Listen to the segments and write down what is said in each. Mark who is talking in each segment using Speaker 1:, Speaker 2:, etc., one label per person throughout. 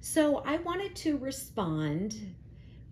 Speaker 1: So I wanted to respond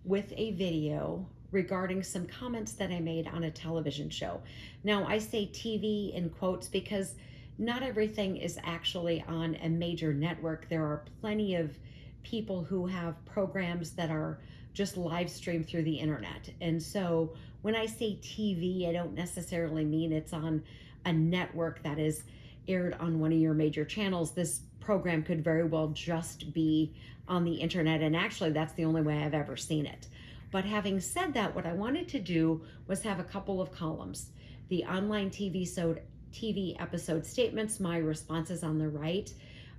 Speaker 1: with a video regarding some comments that I made on a television show. Now, I say TV in quotes because not everything is actually on a major network. There are plenty of people who have programs that are just live streamed through the internet. And so when I say TV, I don't necessarily mean it's on a network that is aired on one of your major channels. This program could very well just be on the internet, and actually that's the only way I've ever seen it. But having said that, what I wanted to do was have a couple of columns. The online TV episode statements, my responses on the right.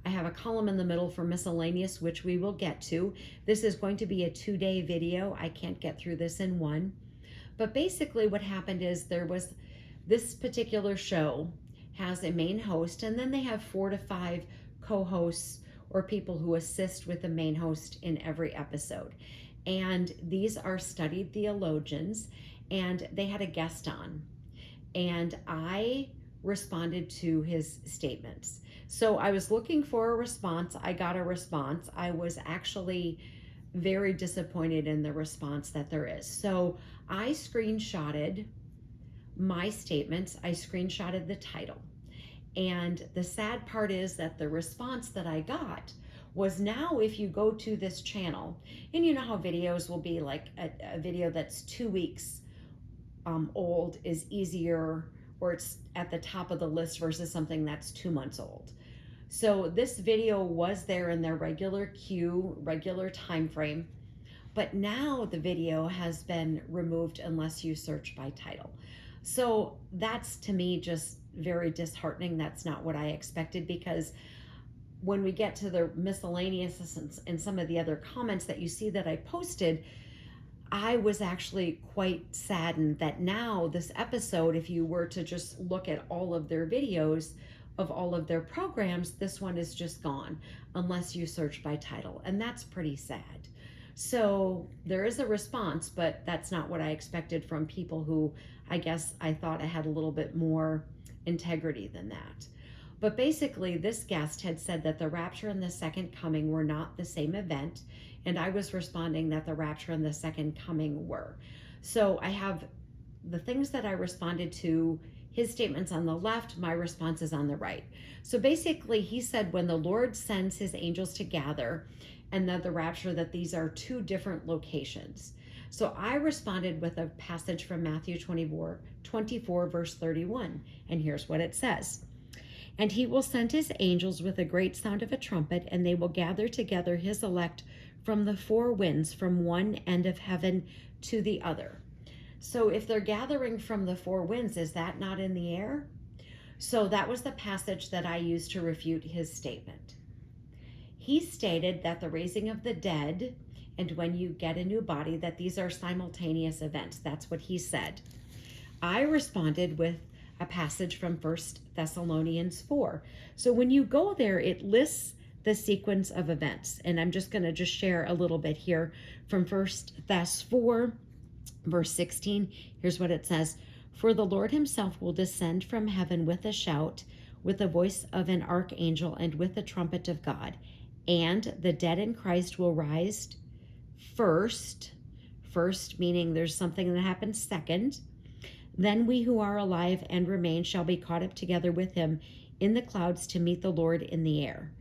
Speaker 1: I have a column in the middle for miscellaneous, which we will get to. This is going to be a 2-day video. I can't get through this in one. But basically what happened is there was this particular show has a main host, and then they have 4 to 5 co-hosts or people who assist with the main host in every episode. And these are studied theologians, and they had a guest on. And I responded to his statements. So I was looking for a response. I got a response. I was actually very disappointed in the response that there is. So I screenshotted my statements. I screenshotted the title. And the sad part is that the response that I got was, now if you go to this channel, and you know how videos will be like a video that's 2 weeks old is easier, or it's at the top of the list versus something that's 2 months old. So this video was there in their regular queue, regular time frame, but now the video has been removed unless you search by title. So that's, to me, just very disheartening. That's not what I expected, because when we get to the miscellaneous and some of the other comments that you see that I posted, I was actually quite saddened that now this episode, if you were to just look at all of their videos of all of their programs, this one is just gone unless you search by title. And that's pretty sad. So there is a response, but that's not what I expected from people who, I guess I thought I had a little bit more integrity than that. But basically, this guest had said that the rapture and the second coming were not the same event, and I was responding that the rapture and the second coming were. So I have the things that I responded to, his statements on the left, my responses on the right. So basically, he said when the Lord sends his angels to gather, and then the rapture, that these are 2 different locations. So I responded with a passage from Matthew 24 verse 31, and here's what it says. And he will send his angels with a great sound of a trumpet, and they will gather together his elect from the 4 winds, from one end of heaven to the other. So if they're gathering from the 4 winds, is that not in the air? So that was the passage that I used to refute his statement. He stated that the raising of the dead and when you get a new body, that these are simultaneous events. That's what he said. I responded with a passage from 1 Thessalonians 4. So when you go there, it lists the sequence of events. And I'm just going to share a little bit here from 1 Thess 4, verse 16. Here's what it says. For the Lord himself will descend from heaven with a shout, with the voice of an archangel, and with the trumpet of God. And the dead in Christ will rise first. First meaning there's something that happens second. Then we who are alive and remain shall be caught up together with him in the clouds to meet the Lord in the air.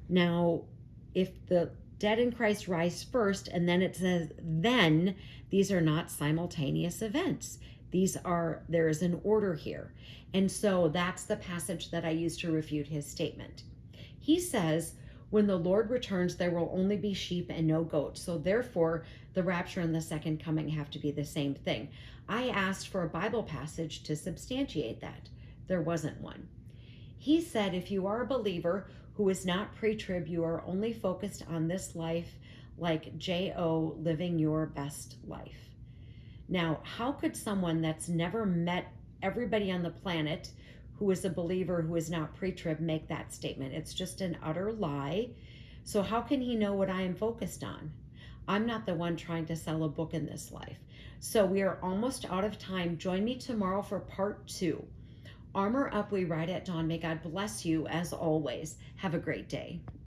Speaker 1: Now, if the dead in Christ rise first, and then it says then, these are not simultaneous events. There is an order here. And so that's the passage that I used to refute his statement. He says, when the Lord returns, there will only be sheep and no goats. So therefore, the rapture and the second coming have to be the same thing. I asked for a Bible passage to substantiate that. There wasn't one. He said, if you are a believer who is not pre-trib, you are only focused on this life, like J.O. living your best life. Now, how could someone that's never met everybody on the planet who is a believer who is not pre-trib make that statement? It's just an utter lie. So how can he know what I am focused on? I'm not the one trying to sell a book in this life. So we are almost out of time. Join me tomorrow for part 2. Armor up, we ride at dawn. May God bless you as always. Have a great day.